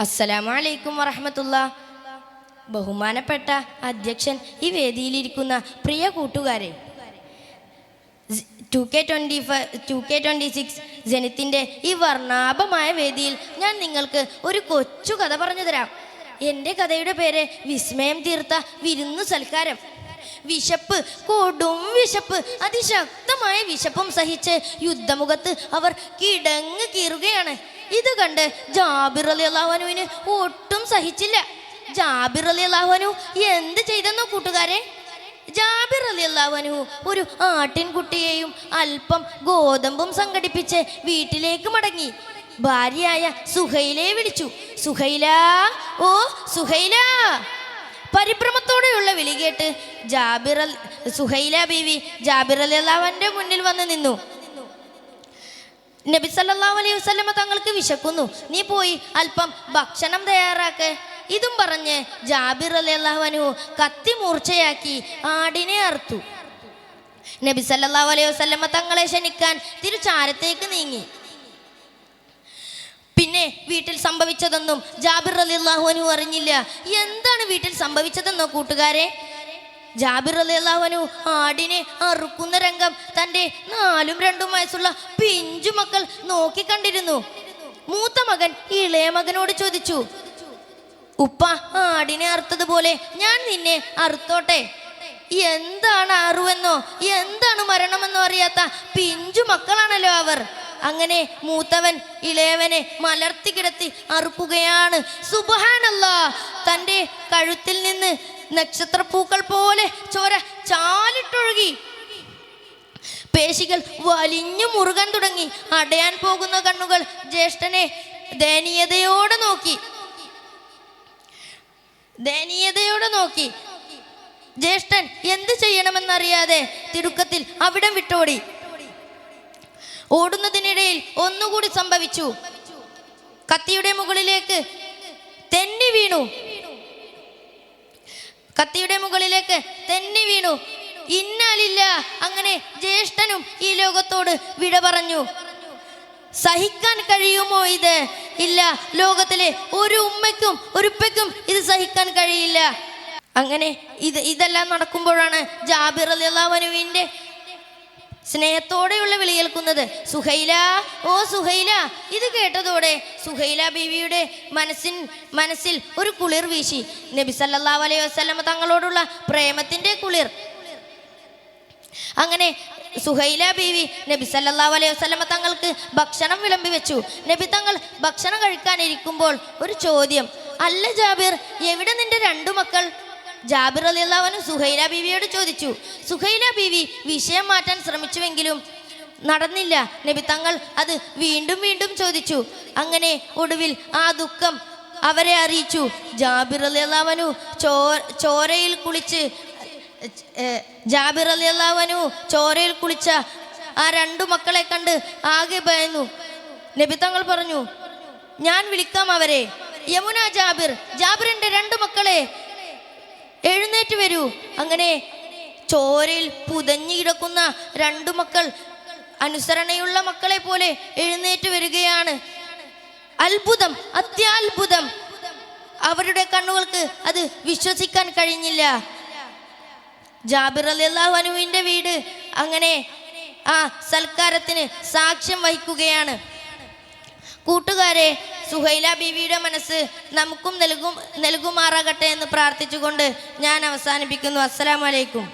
അസ്സലാമു അലൈക്കും വറഹ്മത്തുള്ളാഹി. ബഹുമാനപ്പെട്ട അധ്യക്ഷൻ, ഈ വേദിയിലിരിക്കുന്ന പ്രിയ കൂട്ടുകാരെ, 2K26 ജനിത്തിൻ്റെ ഈ വർണ്ണാഭമായ വേദിയിൽ ഞാൻ നിങ്ങൾക്ക് ഒരു കൊച്ചു കഥ പറഞ്ഞു തരാം. എൻ്റെ കഥയുടെ പേര് വിസ്മയം തീർത്ത വിരുന്നു സൽക്കാരം. വിശപ്പ്, കൊടും വിശപ്പ്, അതിശക്തമായ വിശപ്പും സഹിച്ച് യുദ്ധമുഖത്ത് അവർ കിടങ്ങ് കീറുകയാണ്. ഇത് കണ്ട് ജാബിർ റളിയല്ലാഹു അൻഹുവിന് ഒട്ടും സഹിച്ചില്ല. ജാബിർ റളിയല്ലാഹു അൻഹു എന്ത് ചെയ്തെന്നോ കൂട്ടുകാരെ? ജാബിർ റളിയല്ലാഹു അൻഹു ഒരു ആട്ടിൻകുട്ടിയെയും അല്പം ഗോതമ്പും സംഘടിപ്പിച്ച് വീട്ടിലേക്ക് മടങ്ങി. ഭാര്യയായ സുഹൈലയെ വിളിച്ചു. സുഹൈല, ഓ സുഹൈല! പരിഭ്രമത്തോടെയുള്ള വിളി കേട്ട് സുഹൈല ബീവി ജാബിർ റളിയല്ലാഹു അൻഹുവിന്റെ മുന്നിൽ വന്ന് നിന്നു. നബി സല്ലല്ലാഹു അലൈഹി വസല്ലമ തങ്ങൾക്ക് വിശക്കുന്നു, നീ പോയി അല്പം ഭക്ഷണം തയ്യാറാക്ക്. ഇതും പറഞ്ഞ് ജാബിർ റളിയല്ലാഹു അൻഹു കത്തി മൂർച്ചയാക്കി ആടിനെ അറുത്തു. നബി സല്ലല്ലാഹു അലൈഹി വസല്ലമ തങ്ങളെ ക്ഷണിക്കാൻ തിരുചാരത്തേക്ക് നീങ്ങി. പിന്നെ വീട്ടിൽ സംഭവിച്ചതൊന്നും ജാബിർ റളിയല്ലാഹു അൻഹു അറിഞ്ഞില്ല. എന്താണ് വീട്ടിൽ സംഭവിച്ചതെന്നോ കൂട്ടുകാരെ? ജാബിർ റളിയല്ലാഹു അൻഹു ആടിനെ അറുക്കുന്ന രംഗം തൻ്റെ 4ഉം 2ഉം വയസ്സുള്ള പിഞ്ചു മക്കൾ നോക്കിക്കണ്ടിരുന്നു. മൂത്ത മകൻ ഇളയ മകനോട് ചോദിച്ചു, ഉപ്പ, ആടിനെ അറുത്തതുപോലെ ഞാൻ നിന്നെ അറുത്തോട്ടെ? എന്താണ് അറുവെന്നോ എന്താണ് മരണമെന്നോ അറിയാത്ത പിഞ്ചു മക്കളാണല്ലോ അവർ. അങ്ങനെ മൂത്തവൻ ഇളയവനെ മലർത്തി കിടത്തി അറുക്കുകയാണ്. സുബ്ഹാനല്ലാഹ്! തൻ്റെ കഴുത്തിൽ നിന്ന് നക്ഷത്രപ്പൂക്കൾ പോലെ ചോര ചാലിട്ടൊഴുകി. പേശികൾ വലിഞ്ഞു മുറുകാൻ തുടങ്ങി. അടയാൻ പോകുന്ന കണ്ണുകൾ ജ്യേഷ്ഠനെ ദയനീയതയോടെ നോക്കി. ജ്യേഷ്ഠൻ എന്ത് ചെയ്യണമെന്നറിയാതെ തിടുക്കത്തിൽ അവിടം വിട്ടോടി. ഓടുന്നതിനിടയിൽ ഒന്നുകൂടി സംഭവിച്ചു. കത്തിയുടെ മുകളിലേക്ക് തെന്നി വീണു. ഇന്നാലില്ല! അങ്ങനെ ജ്യേഷ്ഠനും ഈ ലോകത്തോട് വിട പറഞ്ഞു. സഹിക്കാൻ കഴിയുമോ ഇത്? ഇല്ല, ലോകത്തിലെ ഒരു ഉമ്മയ്ക്കും ഒരു ഉപ്പയ്ക്കും ഇത് സഹിക്കാൻ കഴിയില്ല. അങ്ങനെ ഇതെല്ലാം നടക്കുമ്പോഴാണ് ജാബിർ റളിയല്ലാഹു അൻഹുവിന്റെ സ്നേഹത്തോടെയുള്ള വിളി കേൾക്കുന്നത്. സുഹൈല, ഓ സുഹൈല! ഇത് കേട്ടതോടെ സുഹൈല ബീവിയുടെ മനസ്സിൽ ഒരു കുളിർ വീശി. നബി സല്ലല്ലാഹു അലൈഹി വസല്ലമ തങ്ങളോടുള്ള പ്രേമത്തിന്റെ കുളിർ. അങ്ങനെ സുഹൈല ബീവി നബി സല്ലല്ലാഹു അലൈഹി വസല്ലമ തങ്ങൾക്ക് ഭക്ഷണം വിളമ്പി വെച്ചു. നബി തങ്ങൾ ഭക്ഷണം കഴിക്കാനിരിക്കുമ്പോൾ ഒരു ചോദ്യം, അല്ല ജാബിർ, എവിടെ നിന്റെ 2 മക്കൾ? ജാബിർ റളിയല്ലാഹു അൻഹു സുഹൈല ബീവിയോട് ചോദിച്ചു. സുഹൈല ബീവി വിഷയം മാറ്റാൻ ശ്രമിച്ചുവെങ്കിലും നടന്നില്ല. നബി തങ്ങൾ അത് വീണ്ടും ചോദിച്ചു. അങ്ങനെ ഒടുവിൽ ആ ദുഃഖം അവരെ അറിയിച്ചു. ജാബിർ റളിയല്ലാഹു അൻഹു ചോരയിൽ കുളിച്ച ആ 2 മക്കളെ കണ്ട് ആകെ ഭയന്നു. നബി തങ്ങൾ പറഞ്ഞു, ഞാൻ വിളിക്കാം അവരെ. യമുന, ജാബിറിന്റെ 2 മക്കളെ, എഴുന്നേറ്റ് വരൂ. അങ്ങനെ ചോരയിൽ പുതഞ്ഞു കിടക്കുന്ന 2 മക്കൾ അനുസരണയുള്ള മക്കളെ പോലെ എഴുന്നേറ്റ് വരികയാണ്. അത്ഭുതം, അത്യാത്ഭുതം! അവരുടെ കണ്ണുകൾക്ക് അത് വിശ്വസിക്കാൻ കഴിഞ്ഞില്ല. ജാബിർ റളിയല്ലാഹു അൻഹുവിന്റെ വീട് അങ്ങനെ ആ സൽക്കാരത്തിന് സാക്ഷ്യം വഹിക്കുകയാണ്. കൂട്ടുകാരെ, സുഹൈല ബീവിയുടെ മനസ്സ് നമുക്കും നൽകുമാറാകട്ടെ എന്ന് പ്രാർത്ഥിച്ചുകൊണ്ട് ഞാൻ അവസാനിപ്പിക്കുന്നു. അസ്സലാമു അലൈക്കും.